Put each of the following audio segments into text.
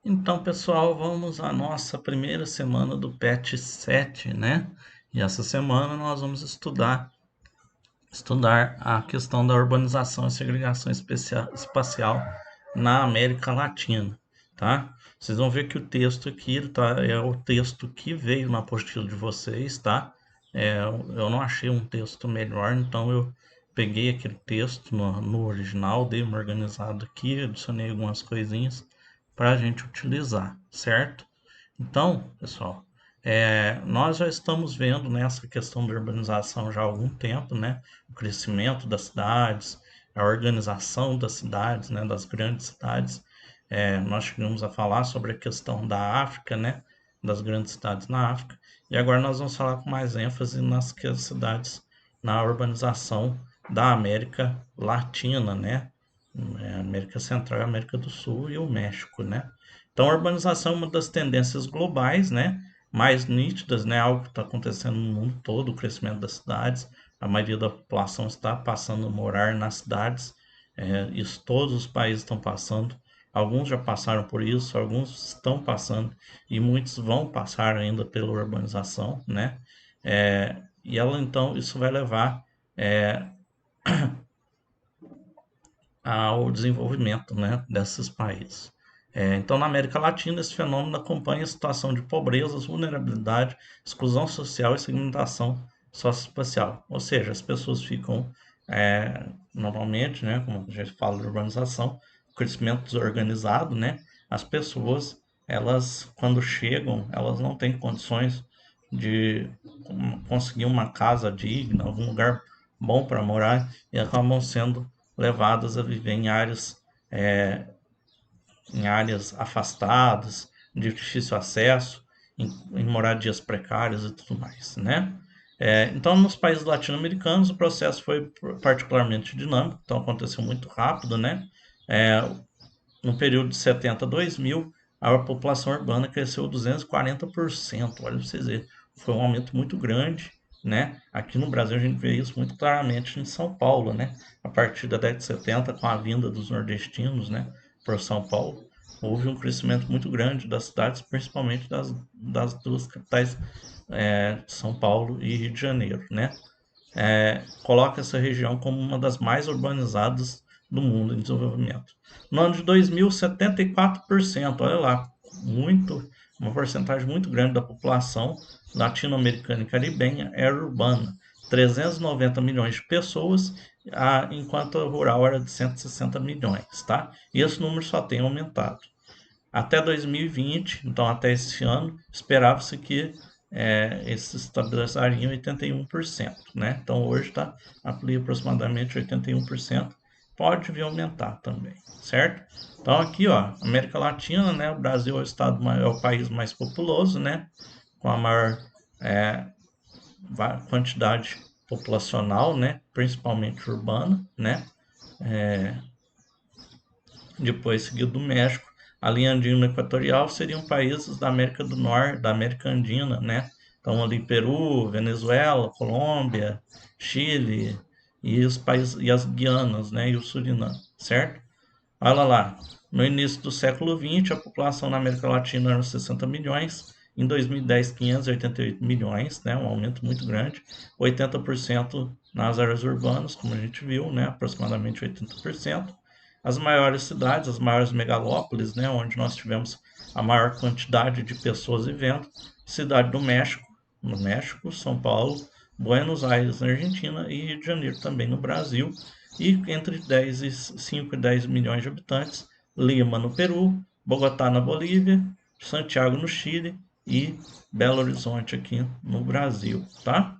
Então, pessoal, vamos à nossa primeira semana do PET 7, né? E essa semana nós vamos estudar a questão da urbanização e segregação espacial na América Latina, tá? Vocês vão ver que o texto aqui tá, é o texto que veio na apostila de vocês, tá? Eu não achei um texto melhor, então eu peguei aquele texto no original, dei uma organizada aqui, adicionei algumas coisinhas para a gente utilizar, certo? Então, pessoal, nós já estamos vendo nessa questão da urbanização já há algum tempo, né? O crescimento das cidades, a organização das cidades, né? Das grandes cidades. Nós chegamos a falar sobre a questão da África, né? Das grandes cidades na África. E agora nós vamos falar com mais ênfase nas cidades na urbanização da América Latina, né? América Central, América do Sul e o México, né? Então, a urbanização é uma das tendências globais, né, mais nítidas, né, algo que está acontecendo no mundo todo, o crescimento das cidades, a maioria da população está passando a morar nas cidades, isso todos os países estão passando, alguns já passaram por isso, alguns estão passando e muitos vão passar ainda pela urbanização, né, e ela então, isso vai levar ao desenvolvimento, né, desses países. Então, na América Latina, esse fenômeno acompanha a situação de pobreza, vulnerabilidade, exclusão social e segmentação socioespacial. Ou seja, as pessoas ficam, normalmente, né, como a gente fala de urbanização, crescimento desorganizado, né, as pessoas, elas, quando chegam, elas não têm condições de conseguir uma casa digna, algum lugar bom para morar e acabam sendo levadas a viver em áreas afastadas, de difícil acesso, em moradias precárias e tudo mais, né? Então, nos países latino-americanos, o processo foi particularmente dinâmico, então aconteceu muito rápido, né? É, no período de 70 a 2000, a população urbana cresceu 240%. Olha para vocês verem, foi um aumento muito grande, né? Aqui no Brasil a gente vê isso muito claramente em São Paulo, né? A partir da década de 70, com a vinda dos nordestinos, né, para São Paulo, houve um crescimento muito grande das cidades, principalmente das duas capitais, São Paulo e Rio de Janeiro, né? Coloca essa região como uma das mais urbanizadas do mundo em desenvolvimento. No ano de 2000, 74%, olha lá, muito, uma porcentagem muito grande da população latino-americana e caribenha era urbana, 390 milhões de pessoas, enquanto a rural era de 160 milhões, tá? E esse número só tem aumentado. Até 2020, então até esse ano, esperava-se que esses estabilizariam em 81%, né? Então hoje está aproximadamente 81%, pode vir aumentar também, certo? Então aqui, ó, América Latina, né? O Brasil é é o país mais populoso, né? Com a maior é, quantidade populacional, né? Principalmente urbana, né? Depois seguido do México. A linha andina equatorial seriam países da América do Norte, da América Andina, né? Então ali Peru, Venezuela, Colômbia, Chile e os países e as Guianas, né? E o Suriname, certo? Olha lá, no início do século XX, a população na América Latina era 60 milhões, em 2010, 588 milhões, né, um aumento muito grande, 80% nas áreas urbanas, como a gente viu, né, aproximadamente 80%. As maiores cidades, as maiores megalópolis, né, onde nós tivemos a maior quantidade de pessoas vivendo, Cidade do México, no México, São Paulo, Buenos Aires, na Argentina e Rio de Janeiro, também no Brasil, e entre 5 e 10 milhões de habitantes, Lima, no Peru, Bogotá, na Bolívia, Santiago, no Chile e Belo Horizonte, aqui no Brasil, tá?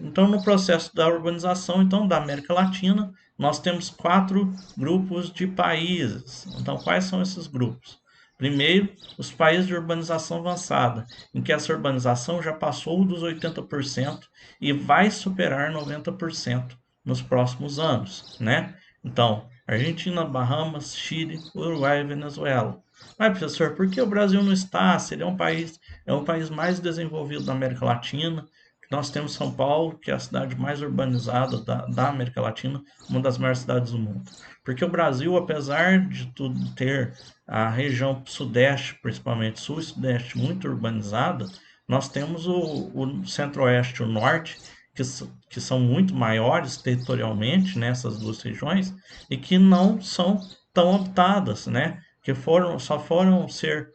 Então, no processo da urbanização então, da América Latina, nós temos 4 grupos de países. Então, quais são esses grupos? Primeiro, os países de urbanização avançada, em que essa urbanização já passou dos 80% e vai superar 90% nos próximos anos, né? Então, Argentina, Bahamas, Chile, Uruguai e Venezuela. Mas, professor, por que o Brasil não está? Se ele é um país mais desenvolvido da América Latina, nós temos São Paulo, que é a cidade mais urbanizada da América Latina, uma das maiores cidades do mundo. Porque o Brasil, apesar de tudo ter a região sudeste, principalmente sul e sudeste, muito urbanizada, nós temos o centro-oeste e o norte, que são muito maiores territorialmente nessas duas regiões e que não são tão habitadas, né? Que só foram ser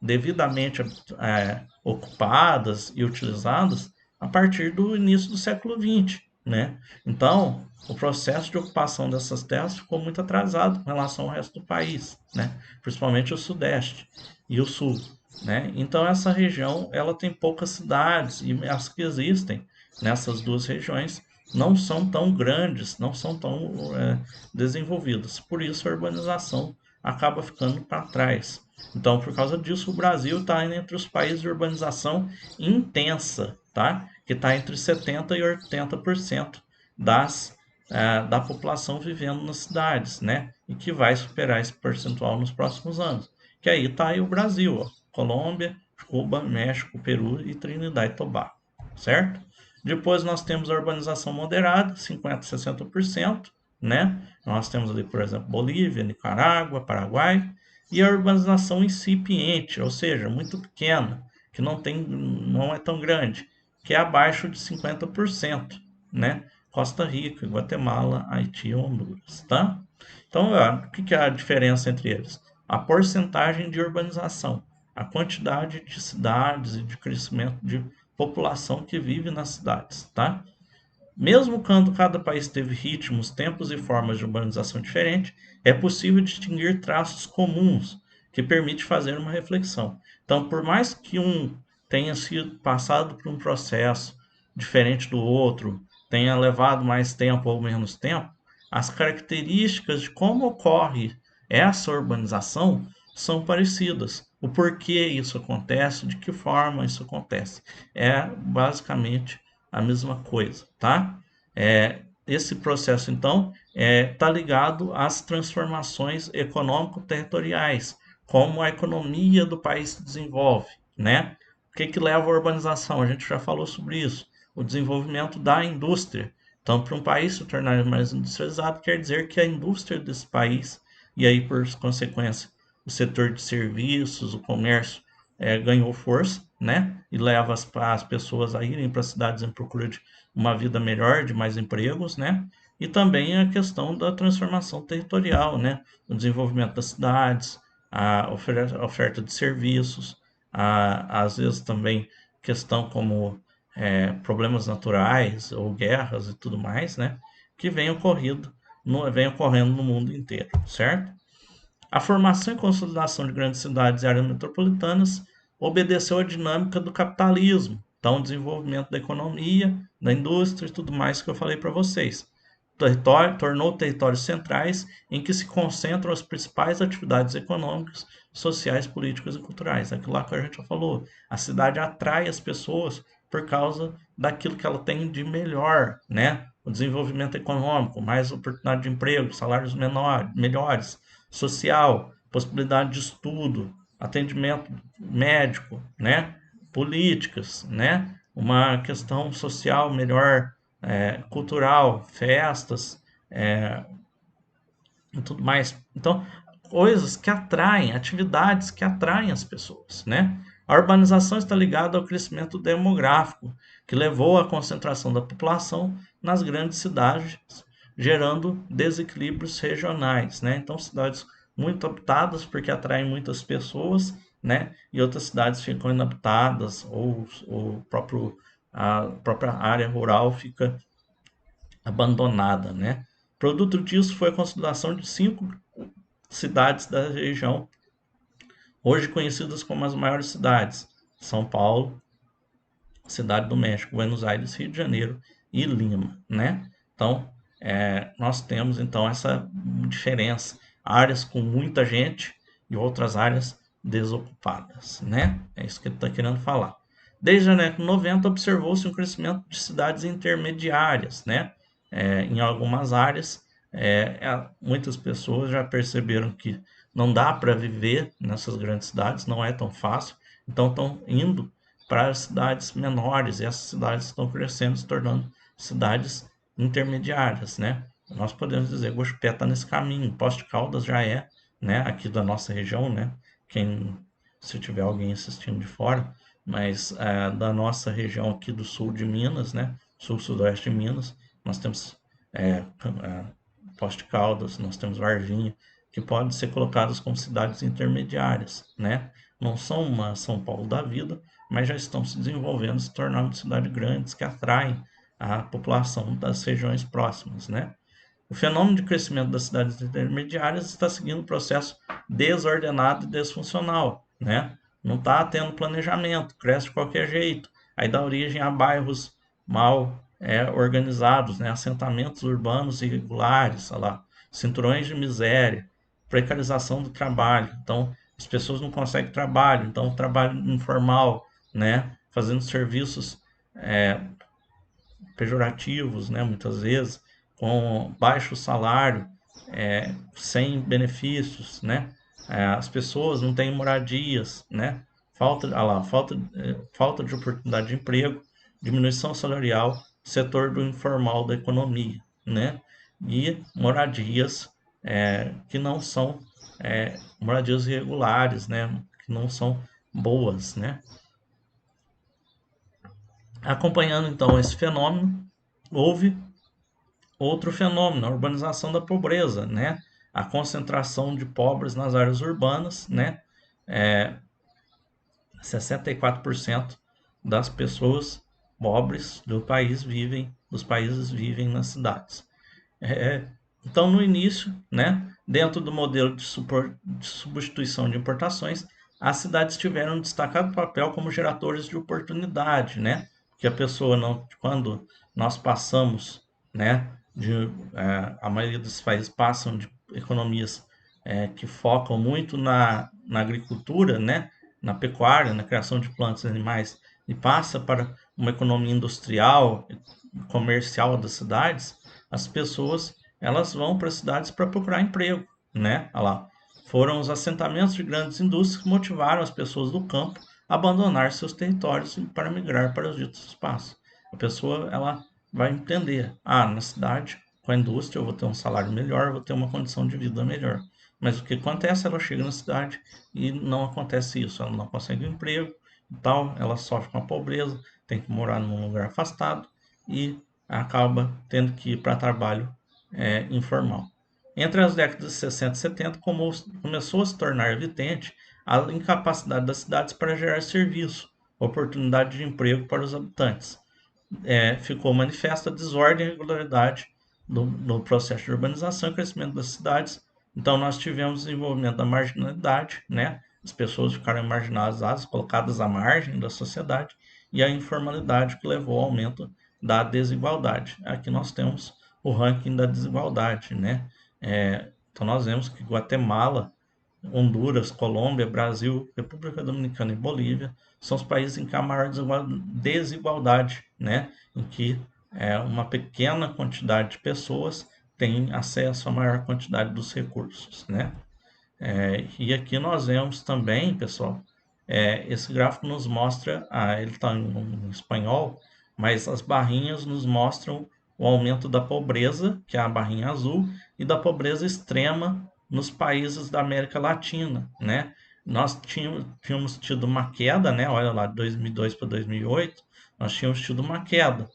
devidamente ocupadas e utilizadas a partir do início do século XX, né? Então, o processo de ocupação dessas terras ficou muito atrasado com relação ao resto do país, né? Principalmente o Sudeste e o Sul, né? Então, essa região ela tem poucas cidades e as que existem nessas duas regiões não são tão grandes, não são tão desenvolvidas. Por isso, a urbanização acaba ficando para trás. Então, por causa disso, o Brasil está entre os países de urbanização intensa, tá? Que está entre 70% e 80% da população vivendo nas cidades, né? E que vai superar esse percentual nos próximos anos. Que aí está aí o Brasil, ó, Colômbia, Cuba, México, Peru e Trinidad e Tobago, certo? Depois nós temos a urbanização moderada, 50% a 60%, né? Nós temos ali, por exemplo, Bolívia, Nicarágua, Paraguai, e a urbanização incipiente, ou seja, muito pequena, que não é tão grande, que é abaixo de 50%, né? Costa Rica, Guatemala, Haiti e Honduras, tá? Então, o que é a diferença entre eles? A porcentagem de urbanização, a quantidade de cidades e de crescimento de população que vive nas cidades, tá? Mesmo quando cada país teve ritmos, tempos e formas de urbanização diferentes, é possível distinguir traços comuns que permite fazer uma reflexão. Então, por mais que um tenha sido passado por um processo diferente do outro, tenha levado mais tempo ou menos tempo, as características de como ocorre essa urbanização são parecidas. O porquê isso acontece, de que forma isso acontece, é basicamente a mesma coisa, tá? Esse processo, então, está ligado às transformações econômico-territoriais, como a economia do país se desenvolve, né? O que que leva à urbanização? A gente já falou sobre isso. O desenvolvimento da indústria. Então, para um país se tornar mais industrializado, quer dizer que a indústria desse país, e aí, por consequência, o setor de serviços, o comércio, ganhou força, né? E leva as pessoas a irem para as cidades em procura de uma vida melhor, de mais empregos, né? E também a questão da transformação territorial, né? O desenvolvimento das cidades, a oferta de serviços, às vezes também questão como problemas naturais ou guerras e tudo mais, né? Que vem ocorrendo no mundo inteiro, certo? A formação e consolidação de grandes cidades e áreas metropolitanas obedeceu à dinâmica do capitalismo, então o desenvolvimento da economia, da indústria e tudo mais que eu falei para vocês. Tornou territórios centrais em que se concentram as principais atividades econômicas, sociais, políticas e culturais. Aquilo lá que a gente já falou, a cidade atrai as pessoas por causa daquilo que ela tem de melhor, né? O desenvolvimento econômico, mais oportunidade de emprego, salários melhores, social, possibilidade de estudo, atendimento médico, né? Políticas, né? Uma questão social melhor, cultural, festas, e tudo mais. Então, coisas que atraem, atividades que atraem as pessoas, né? A urbanização está ligada ao crescimento demográfico, que levou à concentração da população nas grandes cidades, gerando desequilíbrios regionais, né? Então, cidades muito habitadas porque atraem muitas pessoas, né? E outras cidades ficam inabitadas ou a própria área rural fica abandonada, né? Produto disso foi a consolidação de 5 cidades da região, hoje conhecidas como as maiores cidades: São Paulo, Cidade do México, Buenos Aires, Rio de Janeiro e Lima, né? Então, nós temos então essa diferença, áreas com muita gente e outras áreas desocupadas, né? É isso que ele está querendo falar. Desde a década de 90 observou-se um crescimento de cidades intermediárias, né? Em algumas áreas, muitas pessoas já perceberam que não dá para viver nessas grandes cidades, não é tão fácil, então estão indo para as cidades menores, e essas cidades estão crescendo, se tornando cidades intermediárias, né? Nós podemos dizer que Guaxupé está nesse caminho, Poços de Caldas já é, né, aqui da nossa região, né? Se tiver alguém assistindo de fora, mas da nossa região aqui do sul de Minas, né? Sul-sudoeste de Minas, nós temos Poços de Caldas, nós temos Varginha, que podem ser colocadas como cidades intermediárias, né? Não são uma São Paulo da vida, mas já estão se desenvolvendo, se tornando cidades grandes que atraem a população das regiões próximas, né? O fenômeno de crescimento das cidades intermediárias está seguindo um processo desordenado e disfuncional, né? Não está tendo planejamento, cresce de qualquer jeito, aí dá origem a bairros mal organizados, né? Assentamentos urbanos irregulares, lá, cinturões de miséria, precarização do trabalho. Então, as pessoas não conseguem trabalho, então trabalho informal, né? Fazendo serviços pejorativos, né? Muitas vezes com baixo salário, sem benefícios, né? As pessoas não têm moradias, né? Falta de oportunidade de emprego, diminuição salarial, setor do informal da economia, né? E moradias que não são moradias irregulares, né? Que não são boas, né? Acompanhando então esse fenômeno, houve outro fenômeno, a urbanização da pobreza, né? A concentração de pobres nas áreas urbanas, né? 64% das pessoas pobres dos países vivem nas cidades. Então, no início, né, dentro do modelo de substituição de importações, as cidades tiveram um destacado papel como geradores de oportunidade, né? Que a pessoa não, quando nós passamos, né, a maioria dos países passam de economias que focam muito na agricultura, né, na pecuária, na criação de plantas e animais, e passa para uma economia industrial, comercial das cidades, as pessoas elas vão para as cidades para procurar emprego, né? Olha lá. Foram os assentamentos de grandes indústrias que motivaram as pessoas do campo a abandonar seus territórios para migrar para os ditos espaços. A pessoa ela vai entender, na cidade, com a indústria, eu vou ter um salário melhor, vou ter uma condição de vida melhor. Mas o que acontece? Ela chega na cidade e não acontece isso, ela não consegue um emprego e tal, ela sofre com a pobreza, tem que morar num lugar afastado e acaba tendo que ir para trabalho informal. Entre as décadas de 60 e 70, começou a se tornar evidente a incapacidade das cidades para gerar serviço, oportunidade de emprego para os habitantes. Ficou manifesta a desordem e irregularidade no processo de urbanização e crescimento das cidades. Então, nós tivemos desenvolvimento da marginalidade, né? As pessoas ficaram marginalizadas, colocadas à margem da sociedade, e a informalidade que levou ao aumento da desigualdade. Aqui nós temos o ranking da desigualdade, né? Então, nós vemos que Guatemala, Honduras, Colômbia, Brasil, República Dominicana e Bolívia são os países em que há maior desigualdade, né? Em que uma pequena quantidade de pessoas tem acesso à maior quantidade dos recursos, né? E aqui nós vemos também, pessoal, esse gráfico nos mostra, ele está em espanhol, mas as barrinhas nos mostram o aumento da pobreza, que é a barrinha azul, e da pobreza extrema nos países da América Latina, né? Nós tínhamos tido uma queda, né? Olha lá, de 2002 para 2008, nós tínhamos tido uma queda,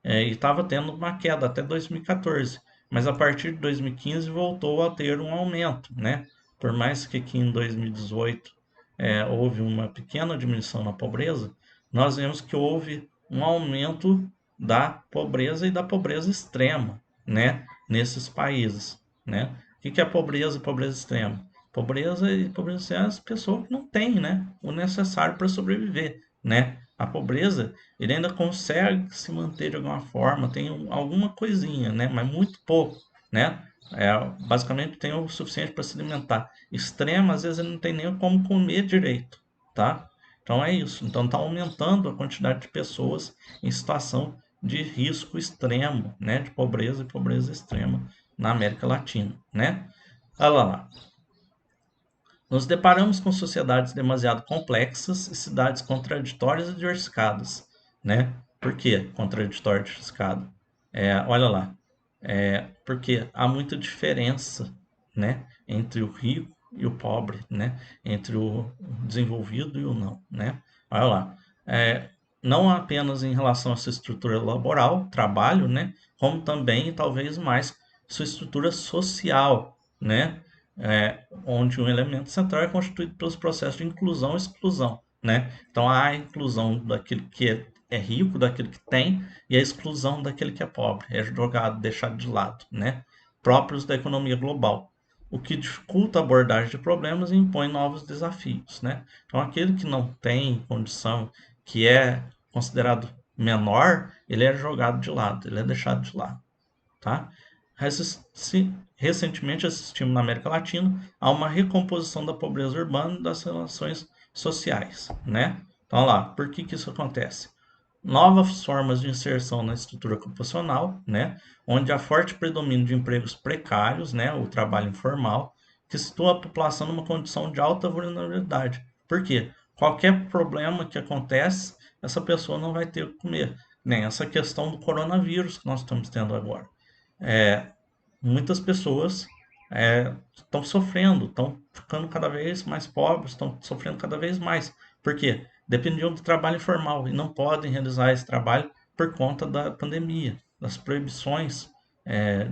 e estava tendo uma queda até 2014, mas a partir de 2015 voltou a ter um aumento, né? Por mais que aqui em 2018 houve uma pequena diminuição na pobreza, nós vemos que houve um aumento da pobreza e da pobreza extrema, né? Nesses países, né? O que é pobreza e pobreza extrema? Pobreza e pobreza extrema é as pessoas que não têm, né, o necessário para sobreviver, né? A pobreza, ele ainda consegue se manter de alguma forma, tem alguma coisinha, né? Mas muito pouco, né? Basicamente tem o suficiente para se alimentar. Extrema, às vezes ele não tem nem como comer direito, tá? Então é isso. Então está aumentando a quantidade de pessoas em situação de risco extremo, né? De pobreza e pobreza extrema na América Latina, né? Olha lá. Nos deparamos com sociedades demasiado complexas e cidades contraditórias e diversificadas, né? Por que contraditório e diversificado? Olha lá, porque há muita diferença, né, entre o rico e o pobre, né, entre o desenvolvido e o não, né? Olha lá, é, não apenas em relação à sua estrutura laboral, trabalho, né, como também talvez mais sua estrutura social, né? Onde um elemento central é constituído pelos processos de inclusão e exclusão, né? Então há a inclusão daquele que é rico, daquele que tem, e a exclusão daquele que é pobre, é jogado, deixado de lado, né? Próprios da economia global, o que dificulta a abordagem de problemas e impõe novos desafios, né? Então aquele que não tem condição, que é considerado menor, ele é jogado de lado, ele é deixado de lado, tá? Recentemente assistimos na América Latina a uma recomposição da pobreza urbana e das relações sociais, né? Então, lá, por que que isso acontece? Novas formas de inserção na estrutura ocupacional, né? Onde há forte predomínio de empregos precários, né? O trabalho informal, que situa a população numa condição de alta vulnerabilidade. Por quê? Qualquer problema que acontece, essa pessoa não vai ter o que comer. Nem essa questão do coronavírus que nós estamos tendo agora. É, Muitas pessoas estão sofrendo, estão ficando cada vez mais pobres, estão sofrendo cada vez mais. Por quê? Dependiam do trabalho informal e não podem realizar esse trabalho por conta da pandemia, das proibições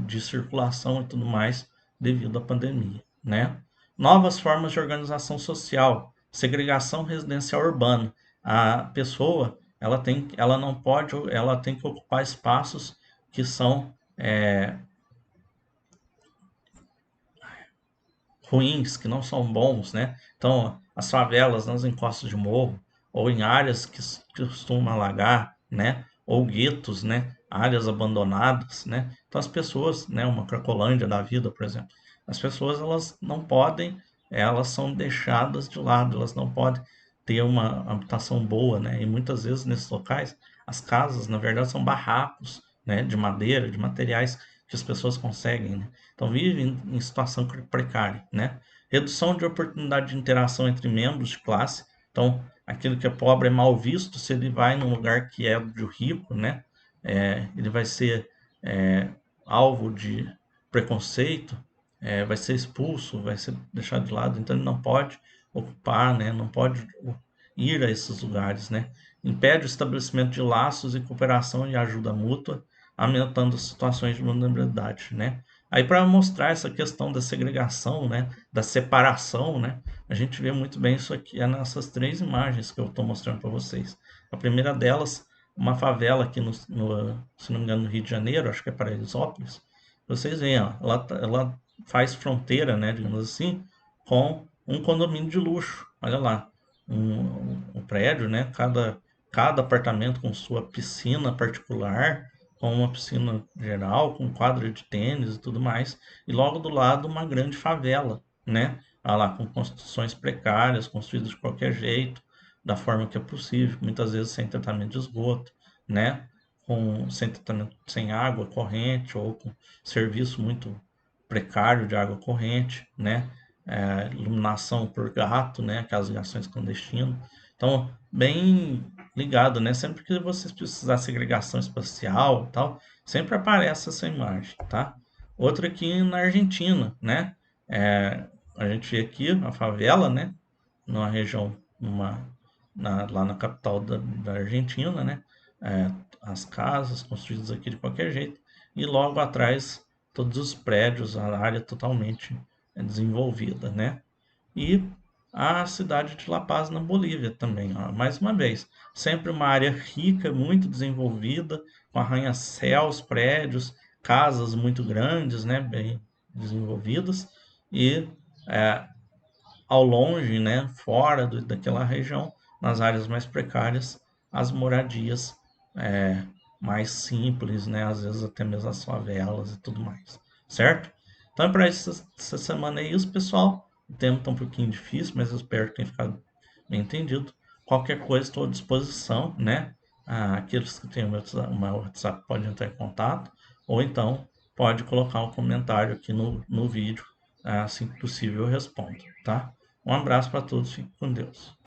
de circulação e tudo mais devido à pandemia, né? Novas formas de organização social, segregação residencial urbana. A pessoa, ela não pode, ela tem que ocupar espaços que são ruins, que não são bons, né? Então, as favelas nas encostas de morro, ou em áreas que costumam alagar, né? Ou guetos, né? Áreas abandonadas, né? Então, as pessoas, né? Uma Cracolândia da vida, por exemplo, as pessoas, elas não podem, elas são deixadas de lado, elas não podem ter uma habitação boa, né? E muitas vezes nesses locais, as casas, na verdade, são barracos, né? De madeira, de materiais que as pessoas conseguem, né? Então vivem em situação precária, né? Redução de oportunidade de interação entre membros de classe. Então, aquele que é pobre é mal visto se ele vai num lugar que é de rico, né? Ele vai ser alvo de preconceito, vai ser expulso, vai ser deixado de lado, então ele não pode ocupar, né? Não pode ir a esses lugares, né? Impede o estabelecimento de laços e cooperação e ajuda mútua, aumentando as situações de vulnerabilidade, né? Aí para mostrar essa questão da segregação, né, da separação, né, a gente vê muito bem isso aqui nessas três imagens que eu estou mostrando para vocês. A primeira delas, uma favela aqui se não me engano, no Rio de Janeiro, acho que é Paraisópolis. Vocês veem, ó, ela faz fronteira, né, digamos assim, com um condomínio de luxo. Olha lá, um prédio, né, cada apartamento com sua piscina particular, com uma piscina geral, com quadra de tênis e tudo mais, e logo do lado uma grande favela, né? Lá, com construções precárias, construídas de qualquer jeito, da forma que é possível, muitas vezes sem tratamento de esgoto, né? Sem tratamento, sem água corrente ou com serviço muito precário de água corrente, né? Iluminação por gato, né? Aquelas ligações clandestinas. Então, bem ligado, né? Sempre que vocês precisar de segregação espacial e tal, sempre aparece essa imagem, tá? Outra aqui na Argentina, né? A gente vê aqui a favela, né? Numa região, lá na capital da Argentina, né? As casas construídas aqui de qualquer jeito e logo atrás todos os prédios, a área totalmente desenvolvida, né? E a cidade de La Paz, na Bolívia também, ó. Mais uma vez, sempre uma área rica, muito desenvolvida, com arranha-céus, prédios, casas muito grandes, né, bem desenvolvidas, e é, ao longe, né, fora daquela região, nas áreas mais precárias, as moradias é, mais simples, né, às vezes até mesmo as favelas e tudo mais, certo? Então é para essa semana é isso, pessoal. O tema está um pouquinho difícil, mas eu espero que tenha ficado bem entendido. Qualquer coisa estou à disposição, né? Aqueles que têm o meu WhatsApp podem entrar em contato, ou então pode colocar um comentário aqui no vídeo, assim que possível eu respondo, tá? Um abraço para todos, fiquem com Deus.